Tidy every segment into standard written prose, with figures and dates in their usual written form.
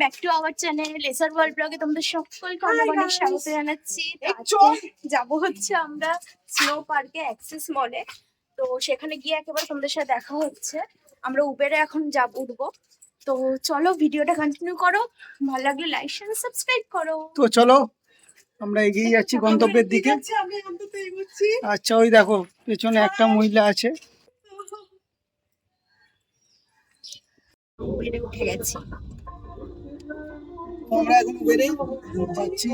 Back to our channel lesser world ব্লগে তোমাদের সকলকে অনেক অনেক স্বাগত জানাচ্ছি। যাব হচ্ছে আমরা স্নো পার্কে অ্যাক্সেস মলে। তো সেখানে গিয়ে একেবারে তোমাদের সাথে দেখা হচ্ছে। আমরা উবেরে এখন উঠবো। তো চলো ভিডিওটা কন্টিনিউ করো, ভালো লাগলে লাইক শেয়ার সাবস্ক্রাইব করো। তো চলো আমরা এগিয়ে যাচ্ছি গন্তব্যের দিকে। আচ্ছা ওই দেখো পেছনে একটা মহিলা আছে। উবেরে উঠে গেছি। আমরা এখন উবেরে যাচ্ছি।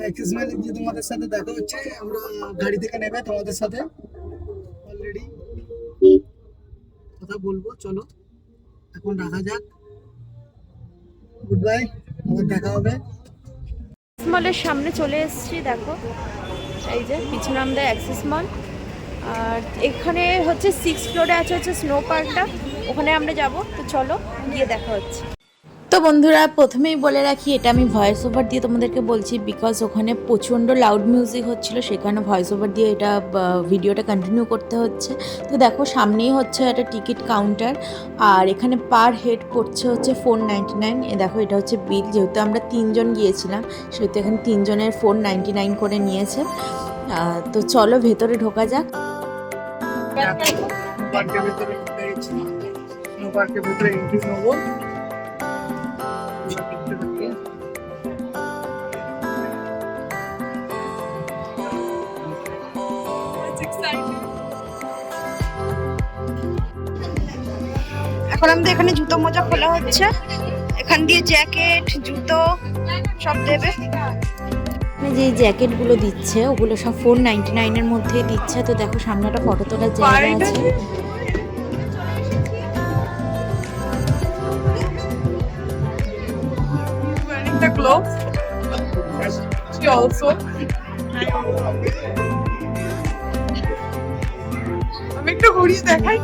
অ্যাক্সেস মলে গিয়ে তোমাদের সাথে দেখা হচ্ছে। আমরা গাড়ি থেকে নেবে তোমাদের সাথে অলরেডি কথা বলবো। চলো এখন রাখা যাক, গুড বাই, আবার দেখা হবে। মলের সামনে চলে এসেছি, দেখো এই যে পিছনে আমাদের অ্যাক্সেস মল। আর এখানে হচ্ছে 6th ফ্লোরে আছে হচ্ছে স্নো পার্কটা, ওখানে আমরা যাব। তো চলো গিয়ে দেখা হচ্ছে। তো বন্ধুরা প্রথমেই বলে রাখি, এটা আমি ভয়েস ওভার দিয়ে তোমাদেরকে বলছি, বিকজ ওখানে প্রচণ্ড লাউড মিউজিক হচ্ছিল, সেখানে ভয়েস ওভার দিয়ে এটা ভিডিওটা কন্টিনিউ করতে হচ্ছে। তো দেখো সামনেই হচ্ছে একটা টিকিট কাউন্টার, আর এখানে পার হেড পড়ছে হচ্ছে 499। দেখো এটা হচ্ছে বিল, যেহেতু আমরা 3 জন গিয়েছিলাম সেহেতু এখানে 3 জনের 499 করে নিয়েছে। তো চলো ভেতরে ঢোকা যাক। পার্কের ভিতরে ঢুকে গেছি, স্নো পার্কের ভিতরে এন্ট্রি নেবো। এখন আমাদের এখানে জুতো মোজা খোলা হচ্ছে, এখান দিয়ে জ্যাকেট জুতো সব দেবে। যে জ্যাকেটগুলো দিচ্ছে ওগুলো সব 499 এর মধ্যেই দিচ্ছে। তো দেখো সামনে একটা ফটো তোলার জায়গা আছে। The gloves. She also. আমি একটু ঘুরিয়ে দেখাই।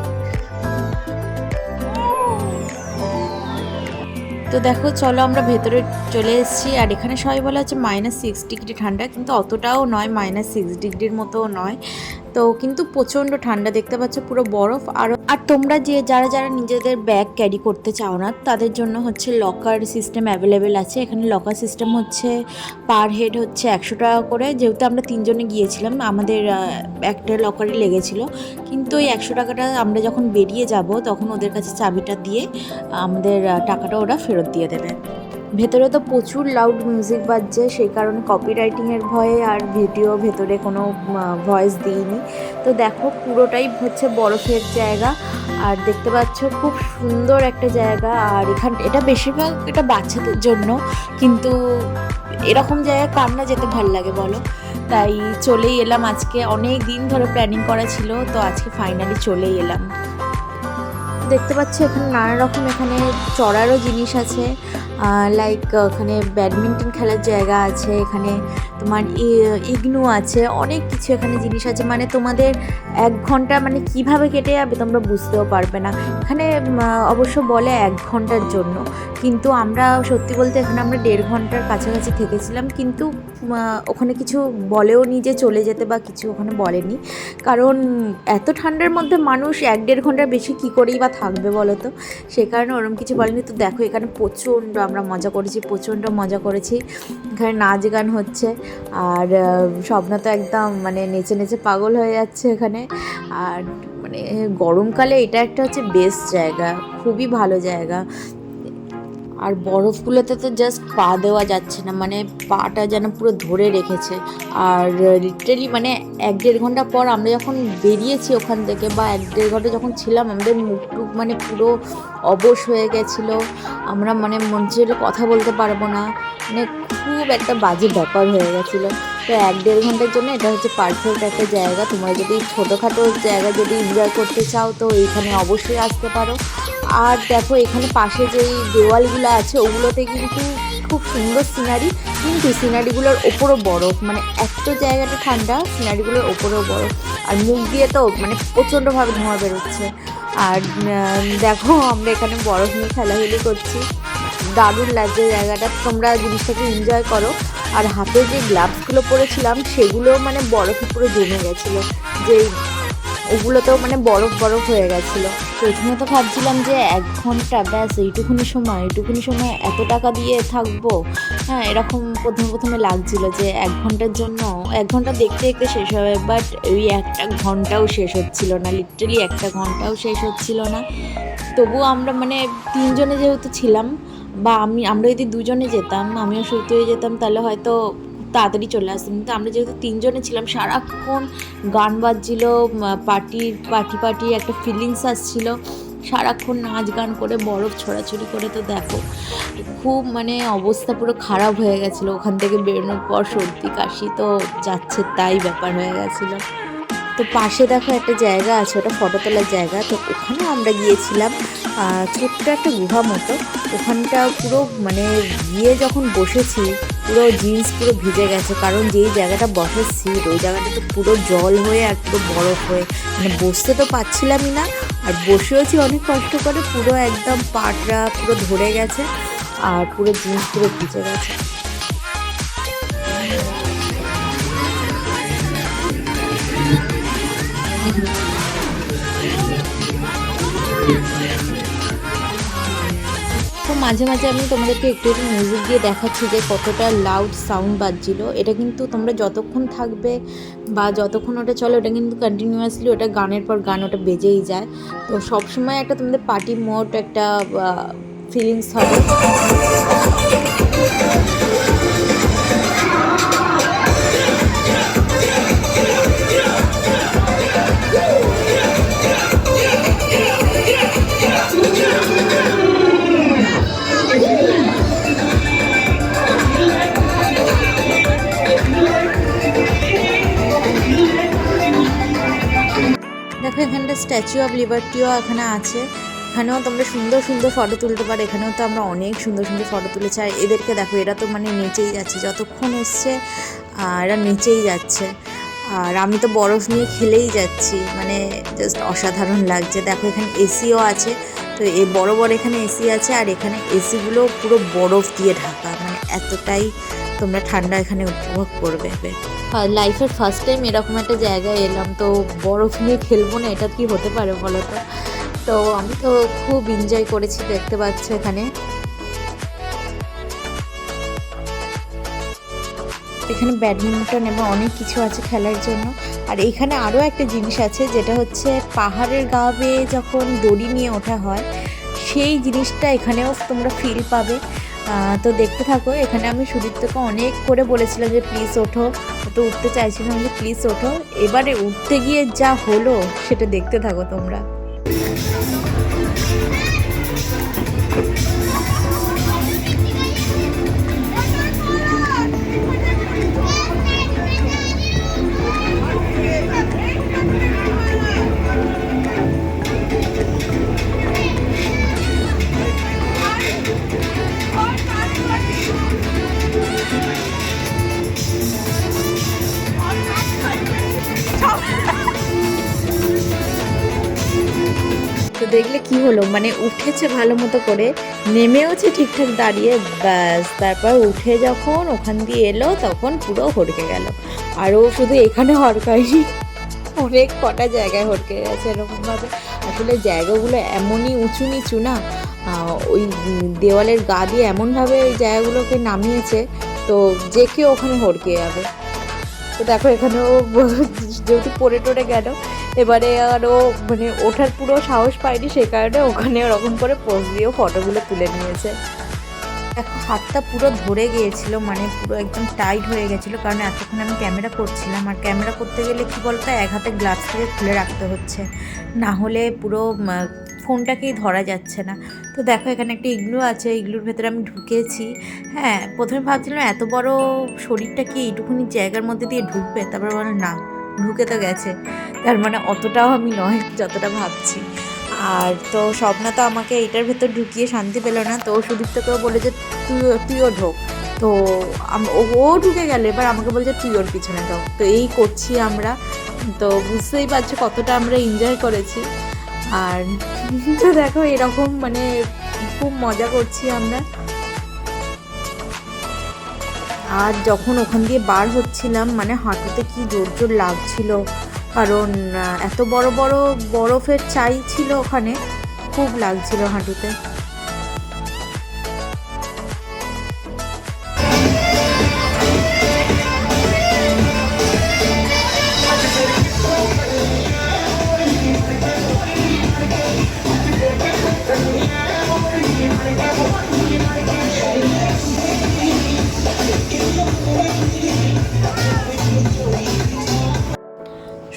তো দেখো চলো আমরা ভেতরে চলে এসেছি। আর এখানে সবাই বলা হচ্ছে -6 ডিগ্রি ঠান্ডা, কিন্তু অতটাও নয়, -6 ডিগ্রির মতোও নয়। তো কিন্তু প্রচণ্ড ঠান্ডা, দেখতে পাচ্ছ পুরো বরফ। আর তোমরা যারা নিজেদের ব্যাগ ক্যারি করতে চাও না তাদের জন্য হচ্ছে লকার সিস্টেম অ্যাভেলেবেল আছে। এখানে লকার সিস্টেম হচ্ছে পার হেড হচ্ছে 100 টাকা করে। যেহেতু আমরা 3 জনে গিয়েছিলাম আমাদের একটা লকারে লেগেছিল, কিন্তু ওই 100 টাকাটা আমরা যখন বেরিয়ে যাব তখন ওদের কাছে চাবিটা দিয়ে আমাদের টাকাটা ওরা ফেরত দিয়ে দেবে। ভেতরে তো প্রচুর লাউড মিউজিক বাজছে, সেই কারণে কপিরাইটিংয়ের ভয়ে আর ভেতরে কোনো ভয়েস দিইনি। তো দেখো পুরোটাই হচ্ছে বরফের জায়গা, আর দেখতে পাচ্ছ খুব সুন্দর একটা জায়গা। আর এটা বেশিরভাগ এটা বাচ্চাদের জন্য, কিন্তু এরকম জায়গায় কার না যেতে ভালো লাগে বলো। তাই চলেই এলাম আজকে, অনেক দিন ধরে প্ল্যানিং করা ছিল, তো আজকে ফাইনালি চলেই এলাম। দেখতে পাচ্ছি এখানে নানা রকম এখানে চড়ারও জিনিস আছে, লাইক ওখানে ব্যাডমিন্টন খেলার জায়গা আছে, এখানে তোমার ইগনু আছে, অনেক কিছু এখানে জিনিস আছে। মানে তোমাদের 1 ঘন্টা মানে কিভাবে কেটে যাবে তোমরা বুঝতেও পারবে না। এখানে অবশ্য বলে 1 ঘন্টার জন্য, কিন্তু আমরা সত্যি বলতে এখানে আমরা 1.5 ঘন্টার কাছাকাছি থেকেছিলাম, কিন্তু ওখানে কিছু বলেও নি যে চলে যেতে বা কিছু ওখানে বলেনি, কারণ এত ঠান্ডার মধ্যে মানুষ 1-1.5 ঘন্টার বেশি কী করেই বা থাকবে বলো তো, সে কারণে ওরকম কিছু বলেনি। তো দেখো এখানে প্রচণ্ড আমরা মজা করেছি, প্রচণ্ড মজা করেছি। এখানে নাচ গান হচ্ছে, আর স্বপ্না তো একদম মানে নেচে নেচে পাগল হয়ে যাচ্ছে এখানে। আর মানে গরমকালে এটা একটা হচ্ছে বেস্ট জায়গা, খুবই ভালো জায়গা। আর বরফগুলোতে তো জাস্ট পা দেওয়া যাচ্ছে না, মানে পাটা যেন পুরো ধরে রেখেছে। আর লিটারেলি মানে 1-1.5 ঘন্টা পর আমরা যখন বেরিয়েছি ওখান থেকে, বা 1-1.5 ঘন্টা যখন ছিলাম, আমাদের মুখটুক মানে পুরো অবশ হয়ে গেছিলো। আমরা মানে মনে হচ্ছিল কথা বলতে পারবো না, মানে খুব একটা বাজে ব্যাপার হয়ে গেছিলো। তো 1-1.5 ঘন্টার জন্য এটা হচ্ছে পারফেক্ট একটা জায়গা। তোমরা যদি ছোটোখাটো জায়গা যদি এনজয় করতে চাও তো এইখানে অবশ্যই আসতে পারো। আর দেখো এখানে পাশে যেই দেওয়ালগুলো আছে ওগুলোতে কিন্তু খুব সুন্দর সিনারি, কিন্তু সিনারিগুলোর ওপরও বরফ, মানে এত জায়গাটা ঠান্ডা, সিনারিগুলোর ওপরেও বরফ। আর মুখ দিয়ে তো মানে প্রচণ্ডভাবে ধোঁয়া বেরোচ্ছে। আর দেখো আমরা এখানে বরফ নিয়ে খেলাখেলি করছি, দারুণ লাগছে জায়গাটা। তোমরা জিনিসটাকে এনজয় করো। আর হাতে যে গ্লাভসগুলো পরেছিলাম সেগুলো মানে বরফে পুরো জমে গেছিলো, যে ওগুলোতেও মানে বরফ হয়ে গেছিলো। প্রথমে তো ভাবছিলাম যে 1 ঘন্টা ব্যাস, এইটুকুনি সময় এত টাকা দিয়ে থাকবো। হ্যাঁ, এরকম প্রথমে লাগছিল যে 1 ঘন্টার জন্য 1 ঘন্টা দেখতে দেখতে শেষ হবে, বাট ওই 1 ঘন্টাও শেষ হচ্ছিল না, লিটারালি 1 ঘন্টাও শেষ হচ্ছিল না। তবুও আমরা মানে 3 জনে যেহেতু ছিলাম, বা আমরা যদি 2 জনে যেতাম, আমিও সত্যি হয়ে যেতাম, তাহলে হয়তো তাড়াতাড়ি চলে আসতাম। কিন্তু আমরা যেহেতু 3 জনে ছিলাম, সারাক্ষণ গান বাজছিল, পার্টি একটা ফিলিংস আসছিল, সারাক্ষণ নাচ গান করে বরফ ছোড়াছুড়ি করে। তো দেখো খুব মানে অবস্থা পুরো খারাপ হয়ে গেছিলো। ওখান থেকে বেরোনোর পর সর্দি কাশি তো যাচ্ছে তাই ব্যাপার হয়ে গেছিলো। তো পাশে দেখো একটা জায়গা আছে, ওটা ফটো তোলার জায়গা। তো ওখানে আমরা গিয়েছিলাম, ছোট্ট একটা গুহা মতো। ওখানটা পুরো মানে গিয়ে যখন বসেছি, পুরো জিন্স পুরো ভিজে গেছে, কারণ যেই জায়গাটা বসেছি ওই জায়গাটা তো পুরো জল হয়ে আর পুরো বরফ হয়ে, মানে বসতে তো পারছিলামই না, আর বসেওছি অনেক কষ্ট করে, পুরো একদম পাটরা পুরো ধরে গেছে আর পুরো জিন্স পুরো ভিজে গেছে। তো মাঝে মাঝে আমি তোমাদেরকে একটু একটু মিউজিক দিয়ে দেখাচ্ছি যে কতটা লাউড সাউন্ড বাজছিল। এটা কিন্তু তোমরা যতক্ষণ থাকবে বা যতক্ষণ ওটা চলে, ওটা কিন্তু কন্টিনিউয়াসলি ওটা গানের পর গান ওটা বেজেই যায়। তো সবসময় একটা তোমাদের পার্টি মোড একটা ফিলিংস হবে। দেখো এখানটা স্ট্যাচু অফ লিবার্টিও এখানে আছে, এখানেও তোমরা সুন্দর সুন্দর ফটো তুলতে পারো। এখানেও তো আমরা অনেক সুন্দর সুন্দর ফটো তুলেছি। আর এদেরকে দেখো, এরা তো মানে নেচেই যাচ্ছে, যতক্ষণ এসছে এরা নেচেই যাচ্ছে। আর আমি তো বরফ নিয়ে খেলেই যাচ্ছি, মানে জাস্ট অসাধারণ লাগছে। দেখো এখানে এসিও আছে, তো এই বড় বড় এখানে এসি আছে, আর এখানে এসিগুলো পুরো বরফ দিয়ে ঢাকা, মানে এতটাই তোমরা ঠান্ডা এখানে উপভোগ করবে। লাইফের ফার্স্ট টাইম এরকম একটা জায়গায় এলাম, তো বরফ নিয়ে খেলবো না, এটা কি হতে পারে বলো তো? তো আমি তো খুব এনজয় করেছি, দেখতে পাচ্ছ এখানে। এখানে ব্যাডমিন্টন এবং অনেক কিছু আছে খেলার জন্য। আর এইখানে আরও একটা জিনিস আছে, যেটা হচ্ছে পাহাড়ের গা বেয়ে যখন দড়ি নিয়ে ওঠা হয়, সেই জিনিসটা এখানেও তোমরা ফিল পাবে। তো দেখতে থাকো। এখানে আমি সুদীপ্তকে অনেক করে বলেছিলাম যে প্লিজ ওঠো, তো উঠতে চাইছিলাম যে প্লিজ ওঠো। এবারে উঠতে গিয়ে যা হলো সেটা দেখতে থাকো তোমরা। তো দেখলে কি হলো, মানে উঠেছে ভালো মতো করে, নেমেওছে ঠিকঠাক দাঁড়িয়ে, ব্যাস তারপর উঠে যখন ওখান দিয়ে এলো তখন পুরো হড়কে গেল। আর ও শুধু এখানে হড়কায়নি, অনেক কটা জায়গায় হড়কে গেছে এরকমভাবে। আসলে জায়গাগুলো এমনই উঁচু নিচু না, ওই দেওয়ালের গা দিয়ে এমনভাবে ওই জায়গাগুলোকে নামিয়েছে, তো যে কেউ ওখানে হড়কে যাবে। তো দেখো এখানেও যেহেতু পড়ে টরে গেল, এবারে আরও মানে ওঠার পুরো সাহস পায়নি, সে কারণে ওখানে ওরকম করে পোজ দিয়েও ফটোগুলো তুলে নিয়েছে। দেখো হাতটা পুরো ধরে গিয়েছিল, মানে পুরো একদম টাইট হয়ে গেছিলো, কারণ এতক্ষণ আমি ক্যামেরা করছিলাম। আর ক্যামেরা করতে গেলে কী বলতো, এক হাতে গ্লাভসটাকে খুলে রাখতে হচ্ছে, না হলে পুরো ফোনটাকেই ধরা যাচ্ছে না। তো দেখো এখানে একটা ইগলু আছে, ইগলুর ভেতরে আমি ঢুকেছি। হ্যাঁ, প্রথমে ভাবছিলাম এত বড় শরীরটা কি এইটুকুনি জায়গার মধ্যে দিয়ে ঢুকবে, তারপর বলে না, ঢুকে তো গেছে। তার মানে অতটাও আমি নয় যতটা ভাবছি। আর তো স্বপ্না তো আমাকে এইটার ভেতর ঢুকিয়ে শান্তি পেল না, তো সুদীপ্তকেও বলে যে তুইও ঢোক। তো ও ঢুকে গেলে এবার আমাকে বলছে তুই ওর পিছনে ঢোক। তো এই করছি আমরা, তো বুঝতেই পারছো কতটা আমরা এনজয় করেছি। আর তো দেখো এরকম মানে খুব মজা করছি আমরা। আর যখন ওখান দিয়ে বার হচ্ছিলাম, মানে হাঁটুতে কি জোর জোর লাগছিল, কারণ এত বড় বড় বরফের চাই ছিল ওখানে, খুব লাগছিল হাঁটুতে।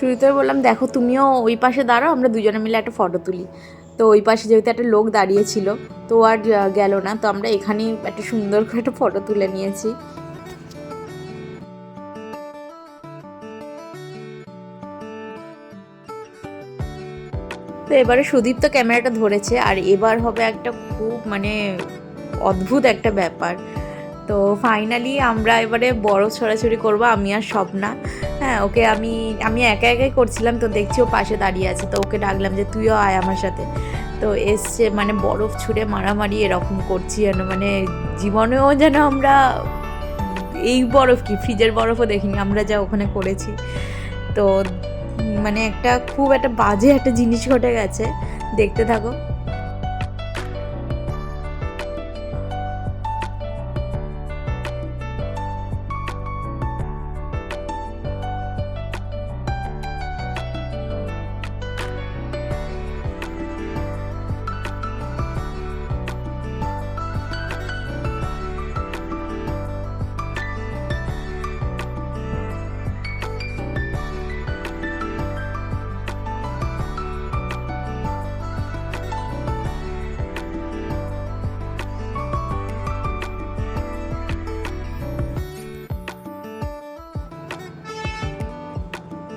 শুরুতে বললাম দেখো তুমিও ওই পাশে দাঁড়াও, আমরা দুজনে মিলে একটা ফটো তুলি। তো ওই পাশে যেহেতু একটা লোক দাঁড়িয়েছিল তো আর গেল না, তো আমরা এখানেই একটা সুন্দর করে একটা ফটো তুলে নিয়েছি। তো এবারে সুদীপ তো ক্যামেরাটা ধরেছে, আর এবার হবে একটা খুব মানে অদ্ভুত একটা ব্যাপার। তো ফাইনালি আমরা এবারে বরফ ছড়াছড়ি করবো, আমি আর স্বপ্না। হ্যাঁ, ওকে আমি একা একাই করছিলাম, তো দেখছি ও পাশে দাঁড়িয়ে আছে, তো ওকে ডাকলাম যে তুইও আয় আমার সাথে। তো এসছে, মানে বরফ ছুঁড়ে মারামারি এরকম করছি যেন মানে জীবনেও যেন আমরা এই বরফ কি ফ্রিজের বরফও দেখিনি আমরা যা ওখানে করেছি। তো মানে খুব একটা বাজে একটা জিনিস ঘটে গেছে, দেখতে থাকো।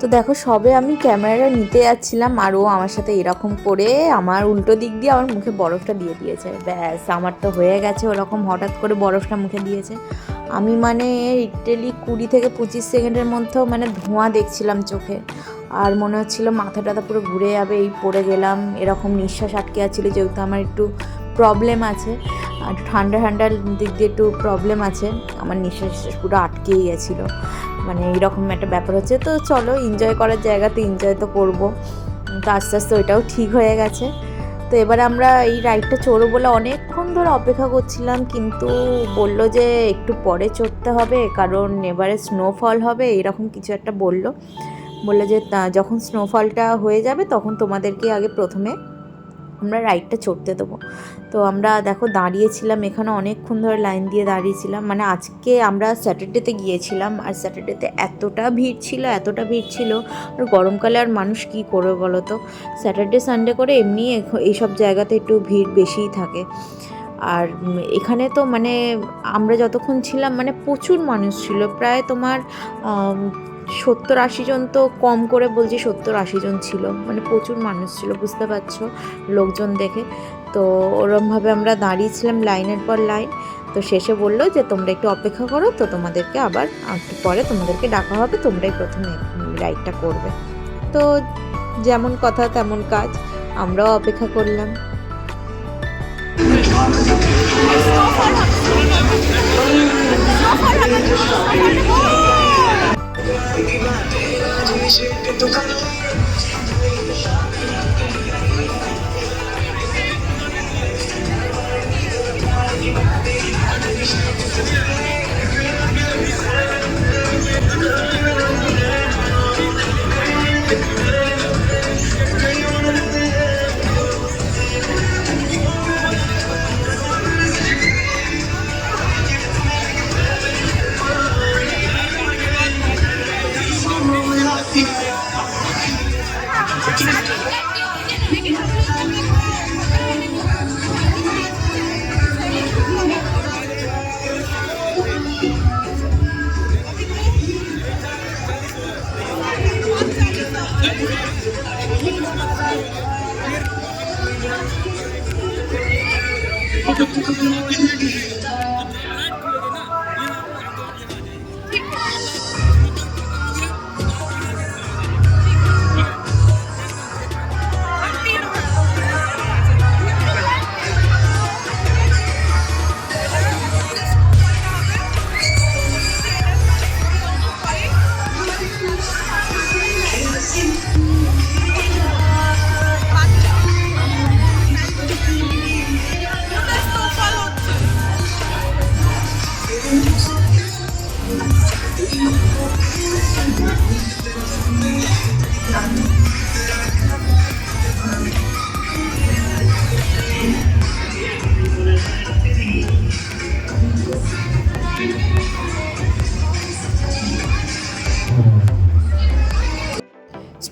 তো দেখো সবে আমি ক্যামেরাটা নিতে যাচ্ছিলাম আর ও আমার সাথে এরকম করে আমার উল্টো দিক দিয়ে আমার মুখে বরফটা দিয়ে দিয়েছে। ব্যাস আমার তো হয়ে গেছে, ওরকম হঠাৎ করে বরফটা মুখে দিয়েছে। আমি মানে লিটারালি 20 থেকে 25 সেকেন্ডের মধ্যেও মানে ধোঁয়া দেখছিলাম চোখে, আর মনে হচ্ছিলো মাথা টাথা পুরো ঘুরে যাবে, এই পড়ে গেলাম এরকম। নিঃশ্বাস আটকে যাচ্ছিলো, যেহেতু আমার একটু প্রবলেম আছে, আর ঠান্ডা ঠান্ডার দিক দিয়ে একটু প্রবলেম আছে, আমার নিঃশ্বাস পুরো আটকেই গেছিলো। মানে এইরকম একটা ব্যাপার হচ্ছে। তো চলো এনজয় করার জায়গা তো এনজয় তো করবো, তো আস্তে আস্তে ওইটাও ঠিক হয়ে গেছে। তো এবারে আমরা এই রাইডটা চড়বো বলে অনেকক্ষণ ধরে অপেক্ষা করছিলাম, কিন্তু বললো যে একটু পরে চড়তে হবে কারণ এবারে স্নোফল হবে, এরকম কিছু একটা বললো যে যখন স্নোফলটা হয়ে যাবে তখন তোমাদেরকে আগে প্রথমে আমরা রাইডটা চড়তে দেবো। তো আমরা দেখো দাঁড়িয়েছিলাম এখানে অনেকক্ষণ ধরে লাইন দিয়ে দাঁড়িয়েছিলাম। মানে আজকে আমরা স্যাটারডেতে গিয়েছিলাম, আর স্যাটারডেতে এতটা ভিড় ছিল, আর গরমকালে আর মানুষ কী করবে বলো তো, স্যাটারডে সানডে করে এমনি এইসব জায়গাতে একটু ভিড় বেশিই থাকে। আর এখানে তো মানে আমরা যতক্ষণ ছিলাম মানে প্রচুর মানুষ ছিল, প্রায় তোমার 70-80 জন, তো কম করে বলছি 70-80 জন ছিল, মানে প্রচুর মানুষ ছিল, বুঝতে পারছো লোকজন দেখে। তো ওরমভাবে আমরা দাঁড়িয়েছিলাম লাইনের পর লাইন। তো শেষে বললো যে তোমরা একটু অপেক্ষা করো, তো তোমাদেরকে আবার একটু পরে তোমাদেরকে ডাকা হবে, তোমরাই প্রথমে রাইডটা করবে। তো যেমন কথা তেমন কাজ, আমরাও অপেক্ষা করলাম।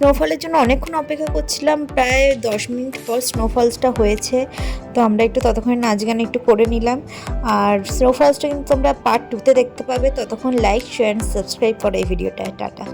স্নোফলের জন্য অনেকক্ষণ অপেক্ষা করছিলাম, প্রায় 10 মিনিট পর স্নোফলসটা হয়েছে। তো আমরা একটু ততক্ষণে নাচ গান একটু করে নিলাম। আর স্নোফলসটা কিন্তু তোমরা পার্ট 2-তে দেখতে পাবে। ততক্ষণ লাইক, শেয়ার, সাবস্ক্রাইব করো এই ভিডিওটা। টাটা।